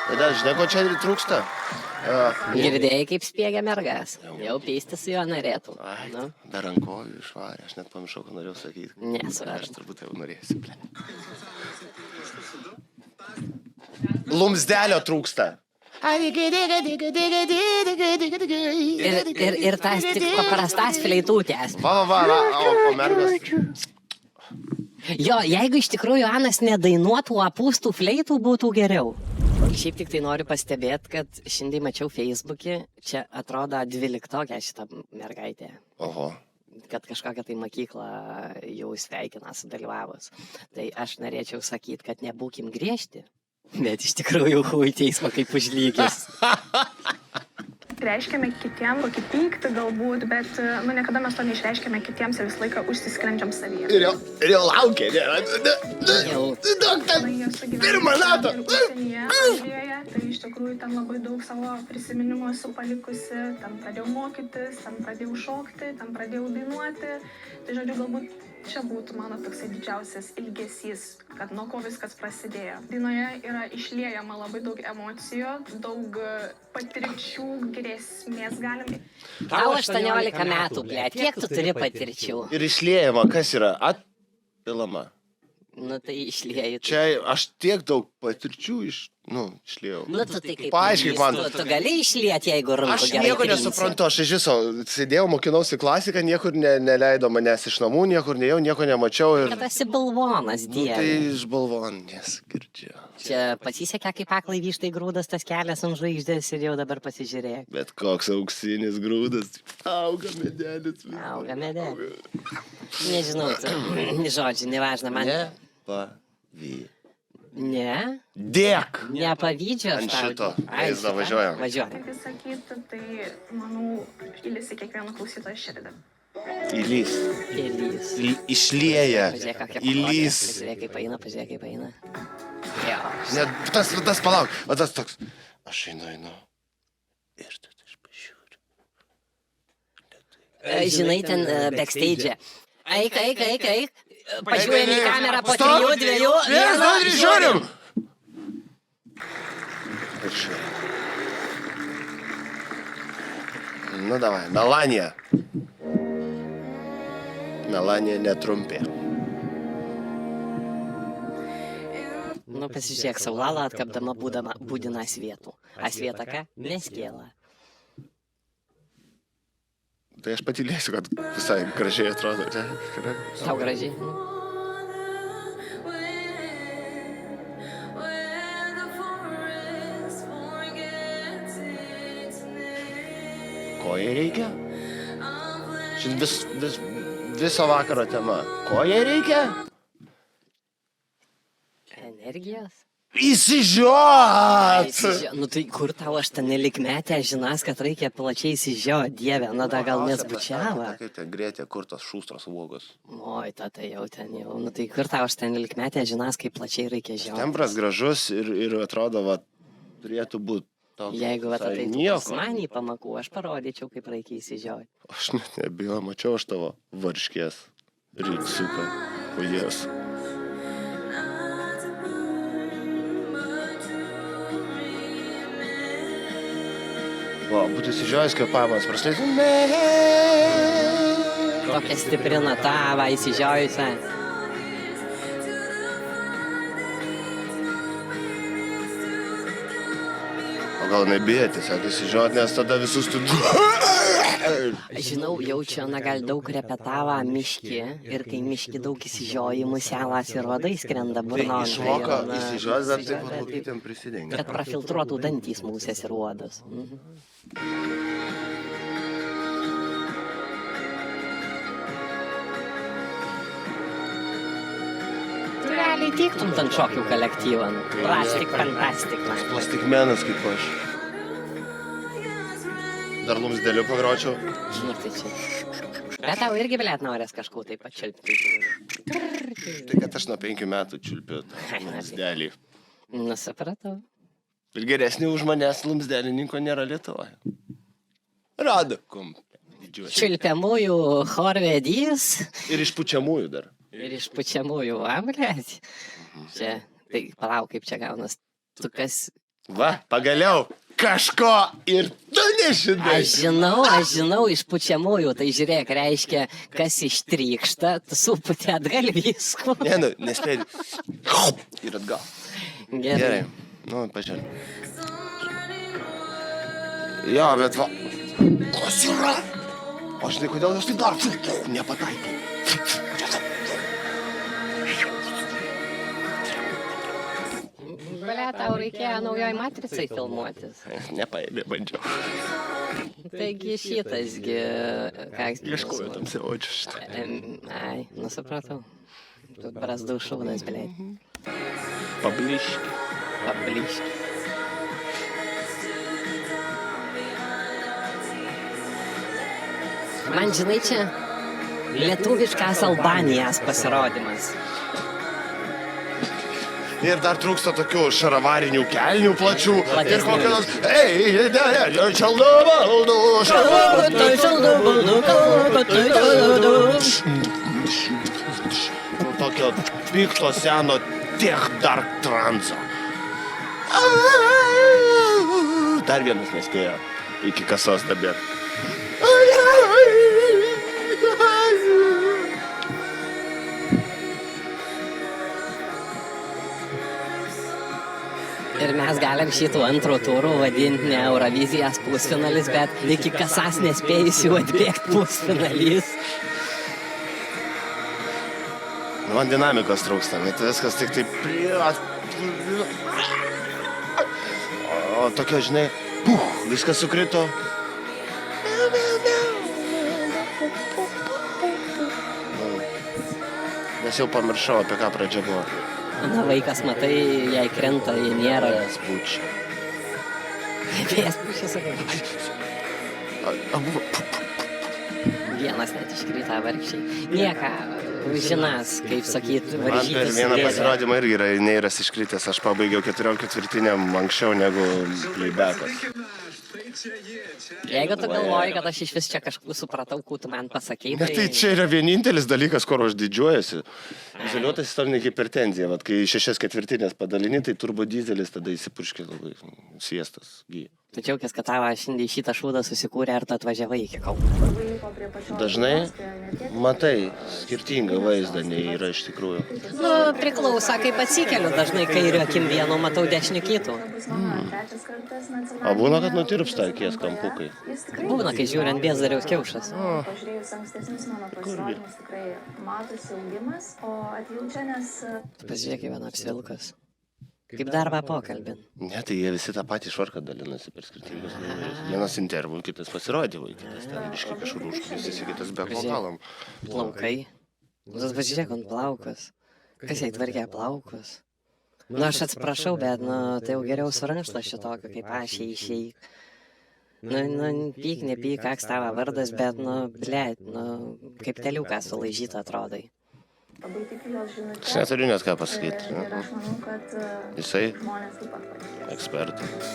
Tada, žinai, ko čia trūksta? Girdėjai, kaip spiegia mergas. Jau peisti su juo norėtų. Dar ant kojų išvarė, aš net pamiršau, ką norėjau sakyti. Nesvarbu. Aš turbūt jau norėsiu. Lumsdelio trūksta. Ir tas tik paprastas fleitutės. Va, o mergas... Jo, jeigu iš tikrųjų Anas nedainuotų, o pūstų fleitų, būtų geriau. Šiaip tik tai noriu pastebėti, kad šiandien mačiau Facebook'e, čia atrodo 12-okė šitą mergaitę. Oho. Kad kažkokią tai mokyklą jau sveikina sudalyvavus. Tai aš norėčiau sakyti, kad nebūkim griežti, bet iš tikrųjų hui teismo kaip užlygis. Reiškiame kitiems kokį pyktį galbūt, bet niekada mes to neišreiškiame kitiems ir visą laiką užsisklendžiam savyje. Ir jau laukia, pirmą natą. Tai iš tikrųjų ten labai daug savo prisiminimų esu palikusi, ten pradėjau mokytis, ten pradėjau šokti, ten pradėjau dainuoti. Tai žodžiu, galbūt Čia būtų mano toksai didžiausias ilgesys, kad nuo ko viskas prasidėjo. Dainoje yra išliejama labai daug emocijų, daug patirčių, grėsmės galim. Tau 18 metų, blėt, kiek tu turi patirčių? Ir išliejama, kas yra atpilama. Nu tai išlieji. Čia aš tiek daug patirčių išliejau. Nu tu tai kaip Paaiškink man. Tu gali išlieti, jeigu rankų Aš gerai nieko trinsi. nesuprantu, aš iš viso sėdėjau, mokinausi klasiką, niekur neleido manęs iš namų, niekur nejau, nieko nemačiau. Ir... Kad esi balvonas, dieve. Tai iš balvonės girdžiu. Čia pasisekė, kaip aklai vyštai grūdas tas kelias ant žvaigždės ir jau dabar pasižiūrėk. Bet koks auksinis grūdas. Auga medelis. Auga medelis. Nežinau, žodžiu, nevažna man. Ne? Dėk! Nepavydžiu aš Ant tau. šito. Ai, Eis, šitą? važiuojam. Važiuojam. Tai sakyti, tai, manau, įlisi kiekvieno klausytojo širdį. Įlys. Įlys. Išlieja. Pažiūrėk, kokia Įlys. Pažiūrėk, kaip eina, pažiūrėk, kaip eina. Jo. Net tas palauk. O tas toks. Aš einu. Ir tada aš pažiūriu. Žinai, ten backstage. Eik. Pažiūrėjom į kamerą po 3, 2, 1. Žiūrim! Nu, davai, Melanija. Melanija netrumpė. Nu, pasižiūrėk, Saulala atkapdama būdina svietų. A svieta ką? Neskėla. Tai aš patylėsiu, kad visai gražiai atrodo. Tau gražiai. Ko jai reikia? Šiandien viso vakaro tema. Ko jai reikia? Energijos? Įsižiot! Nu tai kur tau 18-metė žinas, kad reikia plačiai įsižiot, dieve, na da gal nesbučiava. Kaip ten grėtė, kur tos šūstros uogos. Oi, tai jau ten jau. Nu tai kur tau 18-metė žinas, kaip plačiai reikia žiot. Tembras gražus ir atrodo, va, turėtų būti toks. Jeigu va tai nieko. man į pamakų, aš parodyčiau, kaip reikia įsižiot. Aš net nebijau, mačiau aš tavo varškės rilsuką. Pajas. Va, būtų įsižiojęs kvėpavimas, praslėti. Tokia stipri nata, va, įsižiojusią. O gal nebijai tiesiog įsižiojot, nes tada visus tu... Žinau, jaučiu, na gal daug repetavo miški ir kai miški daug įsižiojimų, selas ir uodai skrenda burnon. Išmoko įsižiojęs, dar taip pat vokytėm prisidengia. Kad prafiltruotų dantys musės ir uodas. Tu realiai tiktum ten šokių kolektyvą. Plastik fantastik. Plastikmenas kaip aš. Dar lumsdėliu pagročiau. Nu tai čia. Bet tau irgi, blėt, norės kažkau taip pačiulpti. Tai kad aš nuo 5 metų čiulpiu tą lumsdelį. Nusipratau. Ir geresnį už manęs lumsdelininko nėra Lietuvoje. Rado komp. Čiulpiamųjų chorvedys. Ir išpučiamųjų dar. Ir išpučiamųjų, va, blėt. Čia, tai palauk, kaip čia gaunas. Tu kas... Va, pagaliau. Kažko ir tu nežinai. Aš žinau iš pučiamųjų, tai žiūrėk, reiškia, kas ištrykšta, tu suputė atgal visko. Ne, nu, nespėdi. Ir atgal. Gerai. Nu, pažiūrėk. Jo, bet va. Kas yra? O žinai, kodėl aš tai dar nepataikiau. Valia, tau reikėjo naujoj matricai filmuotis. Nepaėmė, bandžiau. Taigi šitasgi... Ieškoju tam sevočių šitą. Ai, nusipratau. Tu brazdau šaunas, blėt. Pabliški. Pabliški. Man žinai čia lietuviškas Albanijas pasirodymas. Ir dar trūksta tokių šaravarinių kelnių plačių. Ir kokios nors... tokio pikto seno tiek dar transo. Dar vienas nespėjo iki kasos dabėti. Ir mes galim šitų antro turų vadinti ne Eurovizijos pusfinalis, bet iki kasas nespėjus jau atbėgti pusfinalis. Man dinamikos trūksta, bet viskas tik taip o tokio, žinai, viskas sukrito. Nes jau pamiršau, apie ką pradžia buvo. Na, vaikas, matai, jai krenta, jai nėra. Vėjas Vėjas pučia, sakai. Abu. Vienas net iškrita vargšiai. Nieka, žinas, kaip sakyt, Man per varžytis. vieną pasirodymą irgi yra neiras iškritęs. Aš pabaigiau 14 ketvirtiniam anksčiau negu playbackas. Jeigu tu galvoji, kad aš iš vis čia kažką supratau, ko tu man pasakei, Bet tai čia yra vienintelis dalykas, kur aš didžiuojasi. Izoliuota istorinė hipertenzija. Vat, kai 6 ketvirtinės padalini, tai turbodizelis tada įsipurškė labai sviestas. Tu džiaugės, kad tavo šiandien šitą šūdą susikūrė ir tu atvažiavai iki Kauno. Dažnai matai skirtingą vaizdą, nei yra iš tikrųjų. Nu, priklauso, kaip atsikeliu. Dažnai kairiu akim vienu matau dešiniu kitų. O būna, kad nutirpsta akies kampukai. Būna, kai žiūri ant Biezariaus kiaušas. Pažiūrėjus ankstesnius mano pasirodymus, tikrai matosi augimas, o atjaučia, nes Pasižiūrėk, vienas apsvilkas. Kaip darbą pokalbin. Ne, tai jie visi tą patį švarką dalinasi per skirtingus numerius. Vienas intervų, kitas pasirodymai, kitas ten biškai kažkur užkulisis, kitas be vokalam. Plaukai. Tas pasižiūrėk ant plaukas. Kas jai tvarkė plaukus? Nu, aš atsiprašau, bet, nu, tai jau geriau surankšta šitokio, kaip aš išeik. Nu, pyk, nepyk, koks tavo vardas, bet, nu, blėt, nu, kaip teliukas sulaižyta atrodai. labai tikrios žinutės. Aš neturiu net ką pasakyti. Ir aš manau, kad Jisai žmonės taip pat patys. ekspertas.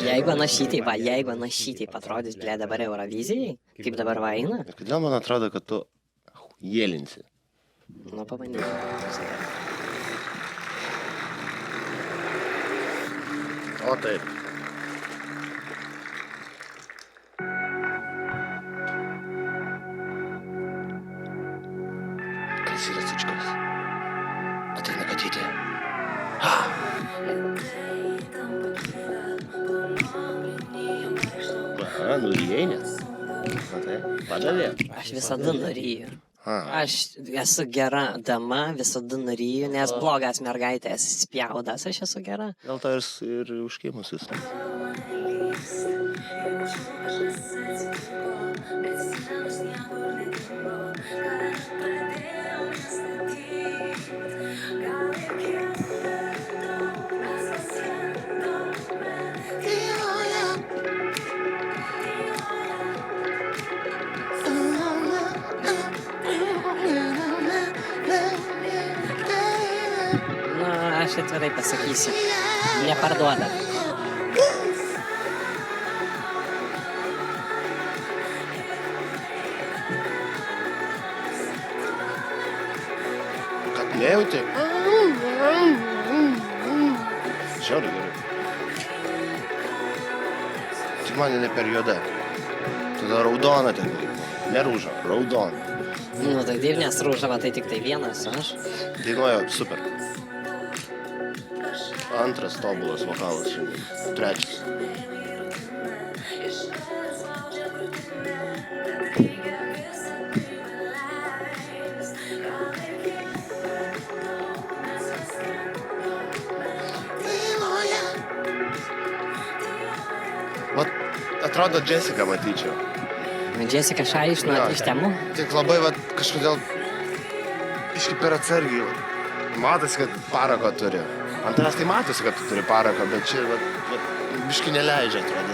Jeigu našytai atrodys, blė, dabar Eurovizijai, kaip dabar va eina, Ir kodėl man atrodo, kad tu jėlinsi? nu, pabandyk. O taip. Kas yra sučkas? Ateina katytė. Aha, nurijai nes. Matai, padavė. Aš visada norėjau. Aš esu gera dama, visada norėjau, nes blogas mergaitės spjaudas, aš esu gera. Dėl to ir užkimusis. Nu, aš atvirai pasakysiu, neparduoda. Kad nejauti? Žiauriai gerai. Tik man ne per juoda. Tada raudona ten. Ne rūža, raudona. Nu, tai Dievnės Rūžava, tai tik tai vienas, aš. Dainuoja super. Antras tobulas vokalas šiandien. Trečias. Vat, atrodo Jessica matyčiau. Jessica Shy iš temų. Tik labai, vat, kažkodėl iški per atsargiai. Matosi, kad parako turi. Ant tavęs tai matosi, kad tu turi parako, bet čia, biški neleidžia, atrodo.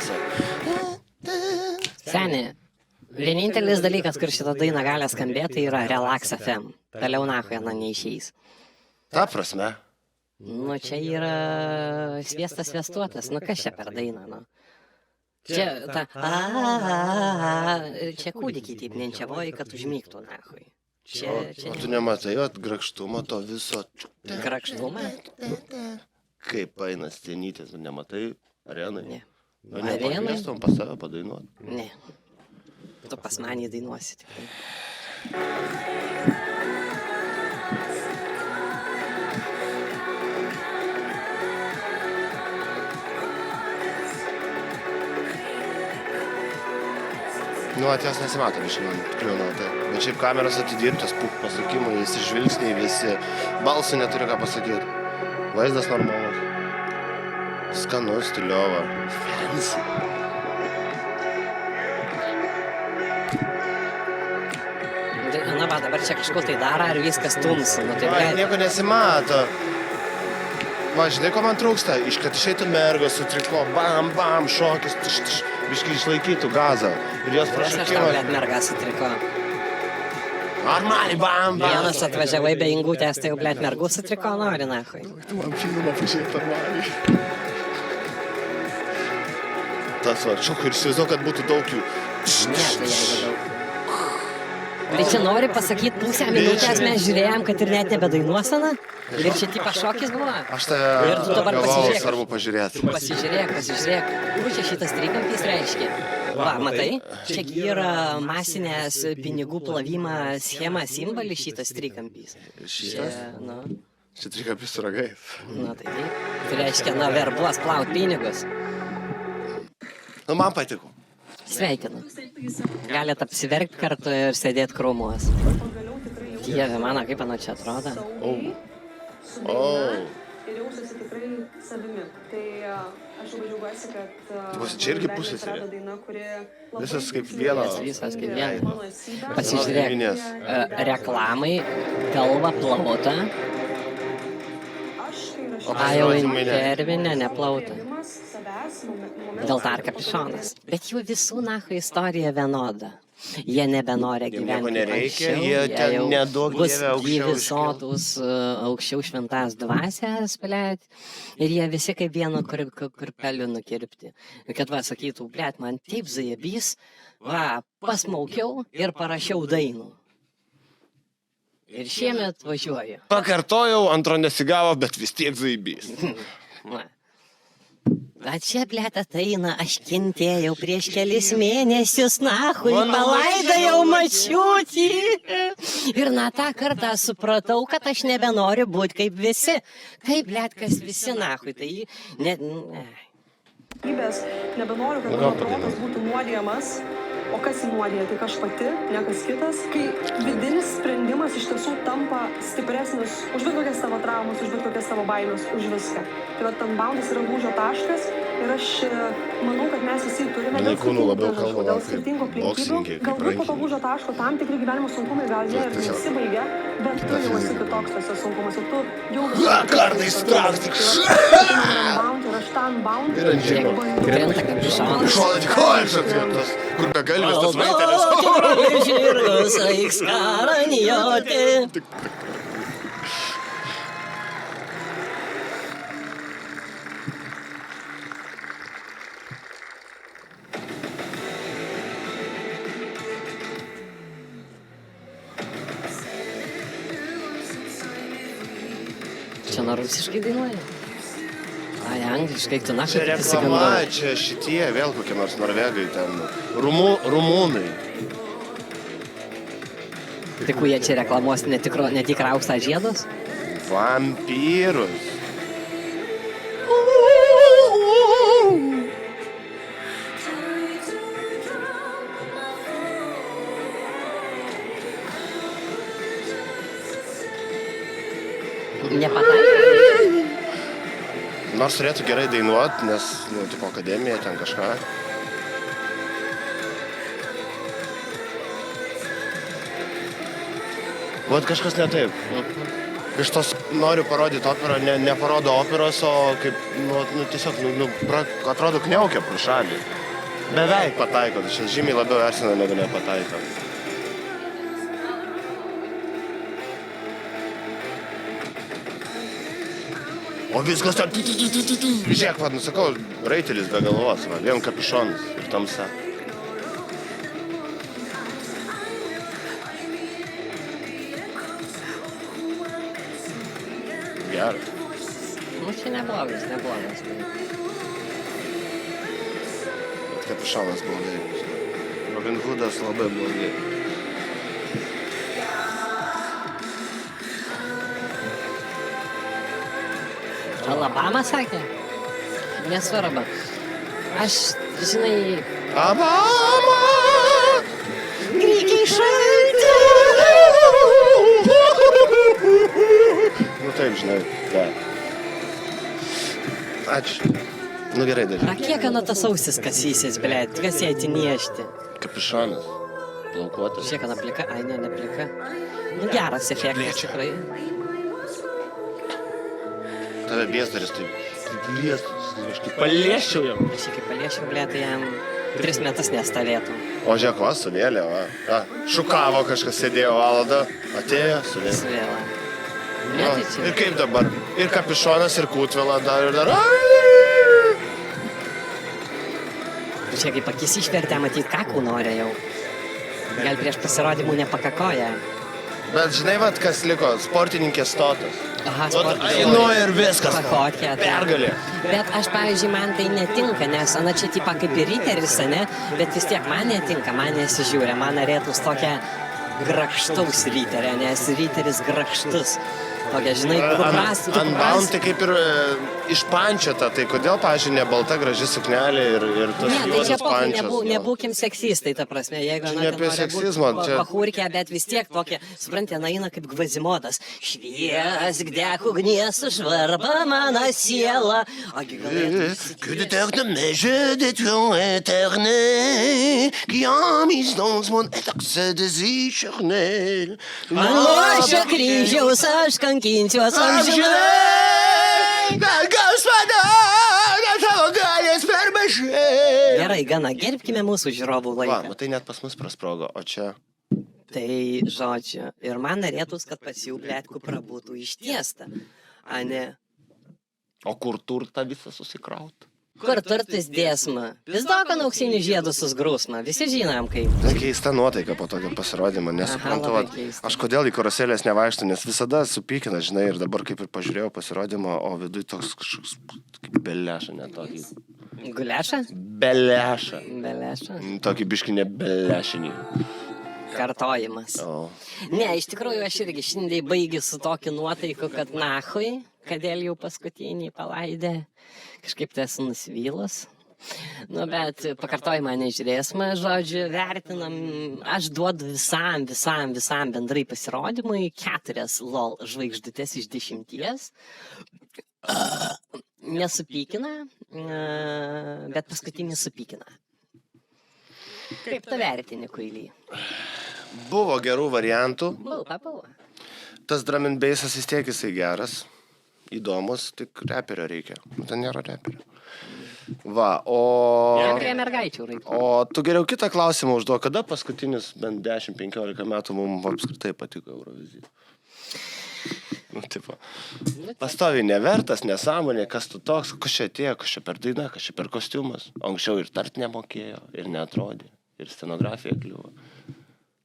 Seni, vienintelis dalykas, kur šitą dainą gali skambėti, tai yra Relax FM. Toliau nacho viena neišeis. Ta prasme. Nu, čia yra sviestas sviestuotas. Nu, kas čia per dainą, nu? Čia ta... Čia kūdikiai taip nenčiavoji, kad užmygtų, nachui. O tu nematai, grakštumo to viso. Grakštumą? Kaip eina scenytės, nematai arenai? Ne. O nepakviestum pas save padainuoti? Ne. Tu pas manį dainuosi tik tai. Nu, atės nesimato šiandien, kliūna, tai. Bet šiaip kameros atidirbtas, pasakymai, visi žvilgsniai, visi balsų neturi ką pasakyti. Vaizdas normalus. Skanus, stiliova. Fancy. Na, va, dabar čia kažko tai daro, ar viskas tums. Nu, tai gal... Nieko nesimato. Va, žinai, ko man trūksta? Kad išeitų mergos su triko, bam, bam, šokis, biškai išlaikytų gazą. Ir jos Aš tau, prašokimą. blėt, merga sutriko. Normaliai, bam, bam. Vienas atvažiavai be ingutės, tai jau, blėt, mergų sutriko, nori, nahui. Tu man filmą pažiūrėt normaliai. Tas va, šokų ir įsivaizduoju, kad būtų daug jų. Ne, tai jeigu daug. Tai čia nori pasakyti, pusę minutės mes žiūrėjom, kad ir net nebedainuosena. Ir čia tipa šokis buvo. Aš Ir tu dabar galvojau, pasižiūrėk. svarbu pažiūrėti. Pasižiūrėk. Kur čia šitas trikampis reiškia? Va, matai, čia yra masinės pinigų plovimo schema simbolis šitas trikampis. Šitas? Nu, Čia trikampis su ragais. tai taip. Tai reiškia, na, verbuos plaut pinigus. Nu, man patiko. Sveikinu. Galit apsiverkti kartu ir sėdėti krūmuos. Dieve, mano, kaip mano čia atrodo. O. Ir jausiuosi tikrai savimi. Tai aš labai džiaugiuosi, kad Bus čia irgi pusseserė. Visas kaip vieno. Visas kaip vieno. Pasižiūrėk, reklamai galva plauta, o jau intervinė neplauta. Dėl to ar kapišonas. Bet jų visų nacho istorija vienoda. Jie nebenori gyventi nereikia, anksčiau, jie ten jau neduok bus Dieve aukščiau gyvi sotus, aukščiau šventas dvasias, blėt. Ir jie visi kaip vieno kurpelių nukirpti. Ir kad va sakytų, blėt, man taip zajebys, va, pasmaukiau ir parašiau dainų. Ir šiemet važiuoju. Pakartojau, antro nesigavo, bet vis tiek zaibys. Va. Bet čia, blėt, ateina, aš kentėjau prieš kelis mėnesius, nahui, palaidojau mačiutį. Ir na tą kartą supratau, kad aš nebenoriu būti kaip visi. Kaip, blėt, kas visi, nahui, tai ne... Nebenoriu, kad mano protas būtų nuodijamas. O kas įnuodija, tai aš pati, ne kas kitas. Kai vidinis sprendimas iš tiesų tampa stipresnis už bet kokias savo traumas, už bet kokias savo baimės, už viską. Tai va, Unboundas yra lūžio taškas ir aš manau, kad mes visi turime dėl skirtingų aplinkybių. Galbūt po to lūžio taško tam tikri gyvenimo sunkumai gal jie ir nesibaigia, bet tu jau esi kitoks tose sunkumas ir tu jau... Kartais praktik. Ir aš tą Unbound... Krenta kapišonas. Šoną tik kojas atkirtas, kur begalvis tas vaitelis. Tikrai žirgus, aiks karanioti. Čia na rusiškai dainuoja? Ai, angliškai, tu nakai Čia reklama, čia šitie, vėl kokie nors norvegai ten, rumūnai. Tai kuo jie čia reklamuos netik raustą žiedus? Vampyrus. Nepataikė. Nors turėtų gerai dainuoti, nes, tipo, akademija ten kažką. Vat kažkas ne taip. Iš tos noriu parodyti operą, neparodo operos, o kaip, tiesiog, atrodo kniaukia pro šalį. Beveik pataiko, tai čia žymiai labiau erzina, negu nepataiko. O viskas ten... Žiūrėk, vad, nusakau, raitelis be galvos, va, vien kapišonas ir tamsa. geras. Nu, čia neblogas. Bet Kapišonas blogai. Robin Hoodas labai blogai. Alabama sakė? Nesvarba. Aš, žinai, Alabama! Grikiai šalti. Nu taip, žinai, da. Ačiū. Nu gerai, dar. A kiek tas ausis kasysis, blėt, kas ją atiniešti? Kapišonas. Plaukuotas. Šiek plika, ai ne plika. Nu geras efektas tikrai. Tave biesdaris taip liestus. Aš kaip palieščiau jam. Aš jį kaip paliešiau, blėt, tai jam 3 metus nestovėtų. O žiūrėk, va, suvėlė, va. Šukavo kažkas, sėdėjo valandą, atėjo, suvėlė. Svėla. Ne, Nu, tai čia. ir kaip dabar? Ir Kapišonas, ir Kutvela dar ir dar. Čia kaip akis išvertė, matyt, kakų nori jau. Gal prieš pasirodymų nepakakoja. Bet žinai, vat, kas liko, sportininkės stotas. Aha, Nu ir viskas. Pakokė. Pergalė. Bet aš, pavyzdžiui, man tai netinka, nes ana čia tipa kaip ir riteris, ne? Bet vis tiek man netinka, man nesižiūrė. Man norėtus tokia grakštaus riterio, nes riteris grakštus. Tokia, žinai, Unbound tai kaip ir išpančiata, tai kodėl, pavyzdžiui, ne balta graži suknelė ir tas Ne, tai čia juodas pančias. nebūkim seksistai, ta prasme, jeigu Čia ne apie seksizmą, čia- pahurkė, bet vis tiek tokia, supranti, eina kaip Gvazimodas. Šviesk deg ugnies užvarba mano siela. Ogi galėtų Que de terre de neige d'étoiles éternelles qui ont mis dans mon accès décharné. Lošio kryžiaus aš kankinsiuos amžinai. Господа, tavo galės per mažai. Gerai, gana, gerbkime mūsų žiūrovų Va, laiką. matai, net pas mus prasprogo, o čia... Tai, žodžiu, ir man norėtus, kad pas jų blėtkų prabūtų ištiesta. A ne? O kur turtą visą susikraut? Kur turtis dėsma? Vis daug auksinių žiedų susgrūsma. Visi žinom, kaip. Keista nuotaika po tokio pasirodymo, nesuprantu, labai vat, keista. aš kodėl į karuselės nevaikštu, nes visada supykina, žinai, ir dabar kaip ir pažiūrėjau pasirodymą, o viduj toks kažkoks kaip beleša, ne tokį. Gulešą? Beleša. Belešą. Tokį biškinį belešinį. Kartojimas. O. Ne, iš tikrųjų, aš irgi šiandien baigiu su tokiu nuotaiku, kad nahui, kadėl jau paskutinį palaidė. Kažkaip tai esu nusivylus. Nu, bet pakartojimą nežiūrėsime, žodžiu, vertinam, aš duodu visam bendrai pasirodymui 4 LOL žvaigždutės iš 10. Nesupykina, bet paskutinį supykina. Kaip tu vertini, kuilį? Buvo gerų variantų. Buvo. Tas drum and bassas vis tiek jisai geras. Įdomus, tik reperio reikia. Ten nėra reperio. Va, Jam prie mergaičių reikia. O tu geriau kitą klausimą užduok, kada paskutinius bent 10-15 metų mums apskritai patiko Eurovizija? Nu, tipo, pastoviai nevertas, nesąmonė, kas tu toks, kas čia atėjo, kas čia per daina, kas čia per kostiumas. Anksčiau ir tart nemokėjo, ir neatrodė, ir scenografija kliuvo.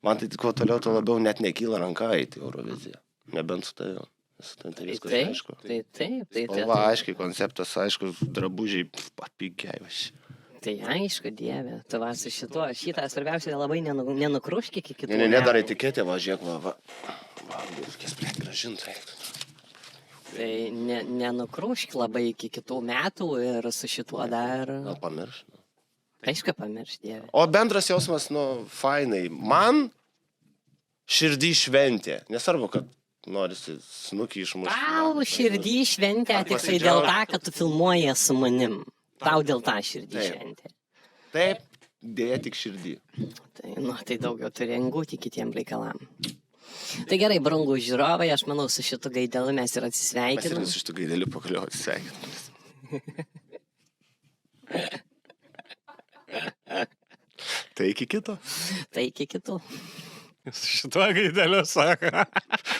Man tai kuo toliau, tuo labiau net nekyla ranka eiti Euroviziją, nebent su tavim. Tai viskas aišku. Tai Spalva aiškiai, konceptas aišku, drabužiai papigiai. Tai aišku, dieve, tu va su šitą svarbiausia labai nenukruški iki kitų. Ne, dar etiketė, va, žiūrėk, va, reikės plėt gražintai. Tai nenukrušk labai iki kitų metų ir su šituo dar... Gal pamirš? Aišku, pamirš, dieve. O bendras jausmas, nu, fainai. Man širdį šventė. Nesvarbu, kad norisi snukį išmušti. Tau širdį šventė tik tai dėl to, kad tu filmuoji su manim. Tau dėl tą širdį šventė. Taip, dėja tik širdį. Tai daugiau turi angūti kitiem reikalam. Tai gerai, brangų žiūrovai, aš manau, su šitu gaidelu mes ir atsisveikinam. Mes ir su šitu gaideliu pagaliau atsisveikinam. Tai iki kito. Su šituo gaideliu sako.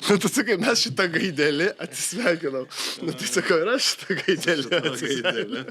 Nu, tu sakai, mes šitą gaidelį atsisveikinam. Nu, tai sakau, ir aš šitą gaidelį atsisveikinam.